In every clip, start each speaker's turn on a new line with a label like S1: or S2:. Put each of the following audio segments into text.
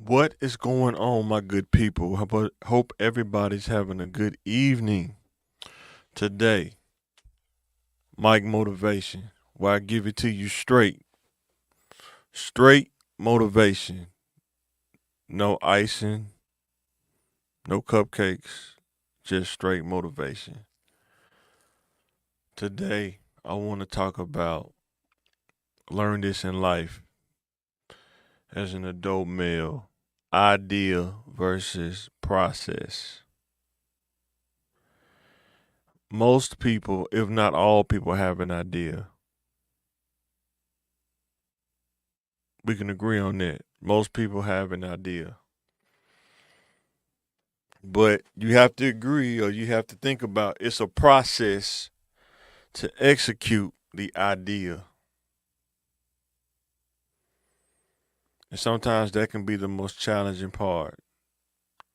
S1: What is going on, my good people? Hope everybody's having a good evening today. Mike Motivation, where I give it to you straight motivation. No icing, no cupcakes, just straight motivation. Today, I want to talk about learn this in life as an adult male idea versus process. Most people, if not all people, have an idea. We can agree on that. Most people have an idea. But you have to agree or you have to think about it's a process to execute the idea. And sometimes that can be the most challenging part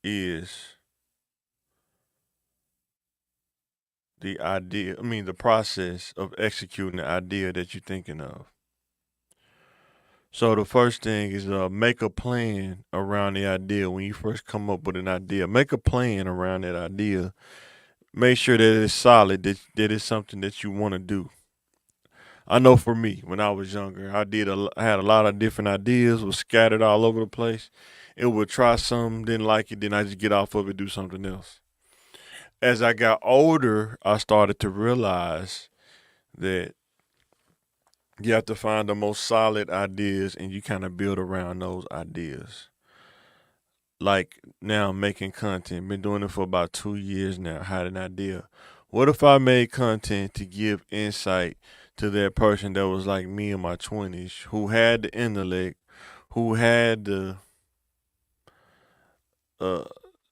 S1: is the process of executing the idea that you're thinking of. So the first thing is make a plan around the idea. When you first come up with an idea, make a plan around that idea. Make sure that it's solid, that it's something that you want to do. I know for me, when I was younger, I had a lot of different ideas, was scattered all over the place. It would try some, didn't like it, then I just get off of it, do something else. As I got older, I started to realize that you have to find the most solid ideas and you kind of build around those ideas. Like now, I'm making content, been doing it for about 2 years now. Had an idea. What if I made content to give insight to that person that was like me in my 20s, who had the intellect, who had uh,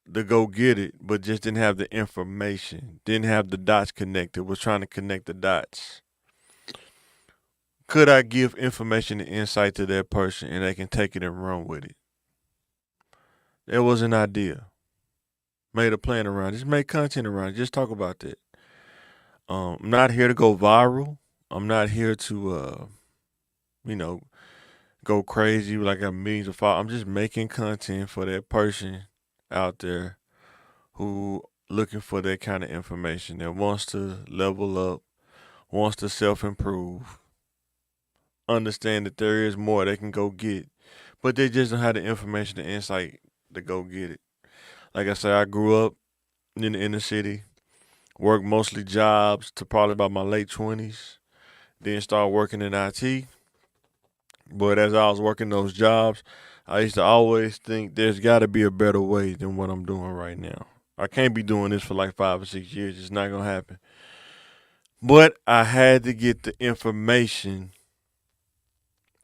S1: the go get it, but just didn't have the information, didn't have the dots connected, was trying to connect the dots. Could I give information and insight to that person and they can take it and run with it? That was an idea. Made a plan around it. Just make content around it. Just talk about that. I'm not here to go viral. I'm not here to, you know, go crazy like I have millions of followers. I'm just making content for that person out there who looking for that kind of information that wants to level up, wants to self improve, understand that there is more they can go get, but they just don't have the information, the insight to go get it. Like I said, I grew up in the inner city, worked mostly jobs to probably about my late 20s, then started working in IT. But as I was working those jobs, I used to always think there's got to be a better way than what I'm doing right now. I can't be doing this for like 5 or 6 years. It's not going to happen. But I had to get the information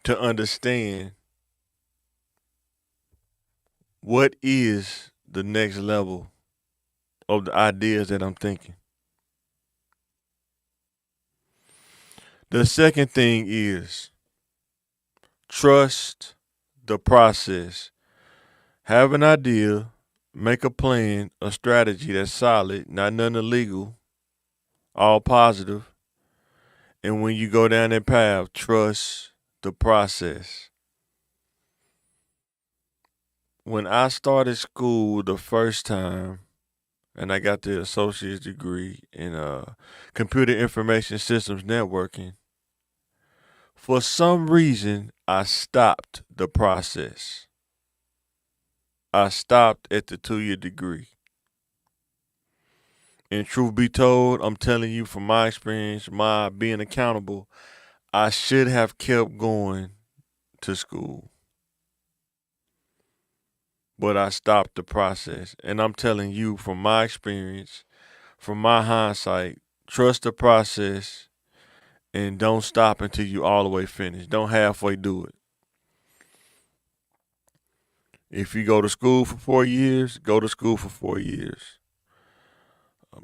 S1: to understand what is the next level of the ideas that I'm thinking. The second thing is trust the process. Have an idea, make a plan, a strategy that's solid, not nothing illegal, all positive. And when you go down that path, trust the process. When I started school the first time, and I got the associate's degree in computer information systems networking, for some reason, I stopped the process. I stopped at the 2 year degree. And truth be told, I'm telling you from my experience, my being accountable, I should have kept going to school. But I stopped the process. And I'm telling you from my experience, from my hindsight, trust the process and don't stop until you all the way finish. Don't halfway do it. If you go to school for 4 years, go to school for 4 years.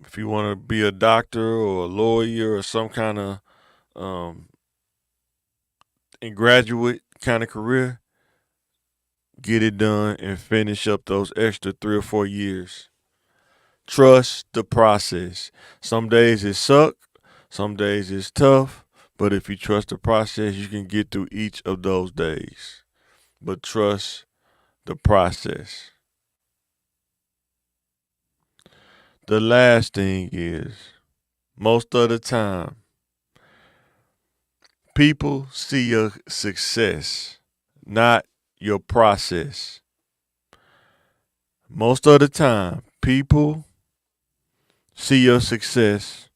S1: If you want to be a doctor or a lawyer or some kind of um, graduate kind of career, get it done and finish up those extra 3 or 4 years. Trust the process. Some days it suck, some days it's tough, but if you trust the process, you can get through each of those days. But trust the process. The last thing is, most of the time, people see your success, not your process. Most of the time, people see your success,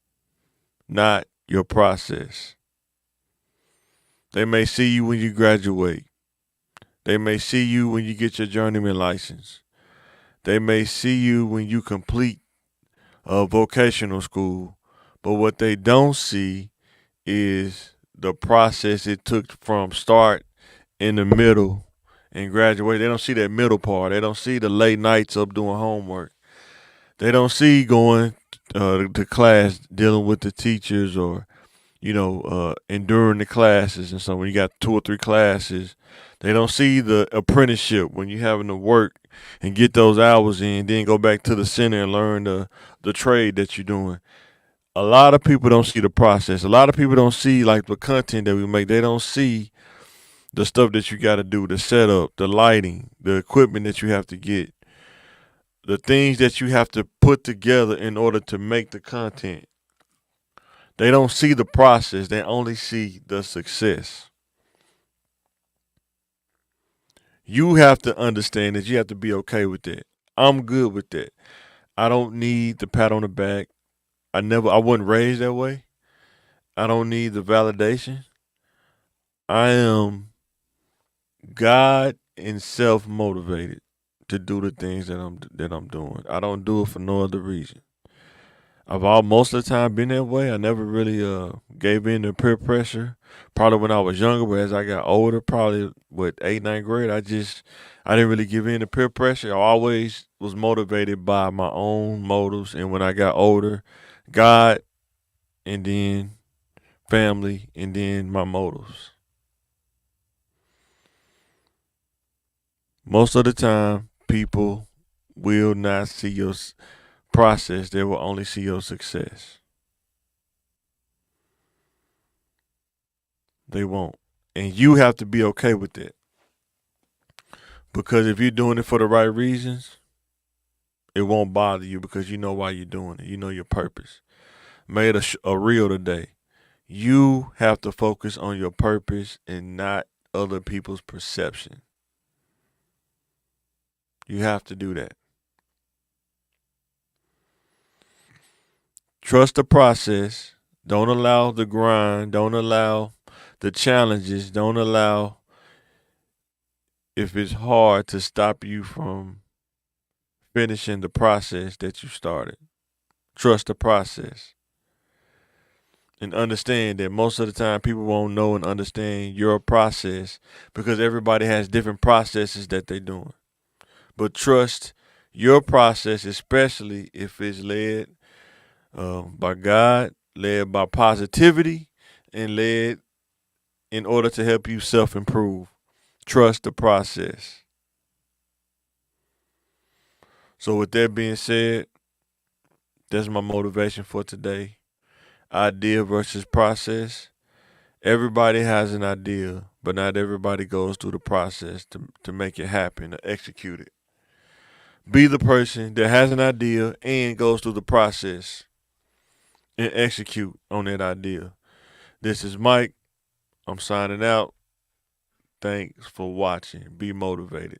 S1: not your process. They may see you when you graduate. They may see you when you get your journeyman license. They may see you when you complete a vocational school. But what they don't see is the process it took from start in the middle and graduate. They don't see that middle part. They don't see the late nights up doing homework. They don't see going to class, dealing with the teachers, or enduring the classes. And so when you got 2 or 3 classes, they don't see the apprenticeship when you having to work and get those hours in, then go back to the center and learn the trade that you're doing. A lot of people don't see the process. A lot of people don't see like the content that we make. They don't see the stuff that you got to do, the setup, the lighting, the equipment that you have to get, the things that you have to put together in order to make the content. They don't see the process. They only see the success. You have to understand that you have to be okay with that. I'm good with that. I don't need the pat on the back. I wasn't raised that way. I don't need the validation. I am God and self motivated to do the things that I'm doing. I don't do it for no other reason. I've all most of the time been that way. I never really gave in to peer pressure. Probably when I was younger, but as I got older, probably with 8th, 9th grade, I didn't really give in to peer pressure. I always was motivated by my own motives, and when I got older, God, and then family, and then my motives. Most of the time, people will not see your process. They will only see your success. They won't. And you have to be okay with that. Because if you're doing it for the right reasons, it won't bother you because you know why you're doing it. You know your purpose. Made a reel today. You have to focus on your purpose and not other people's perception. You have to do that. Trust the process. Don't allow the grind. Don't allow the challenges. Don't allow, if it's hard, to stop you from finishing the process that you started. Trust the process. And understand that most of the time people won't know and understand your process because everybody has different processes that they're doing. But trust your process, especially if it's led by God, led by positivity, and led in order to help you self improve. Trust the process. So, with that being said, that's my motivation for today. Idea versus process. Everybody has an idea, but not everybody goes through the process to make it happen, to execute it. Be the person that has an idea and goes through the process and execute on that idea. This is Mike. I'm signing out. Thanks for watching. Be motivated.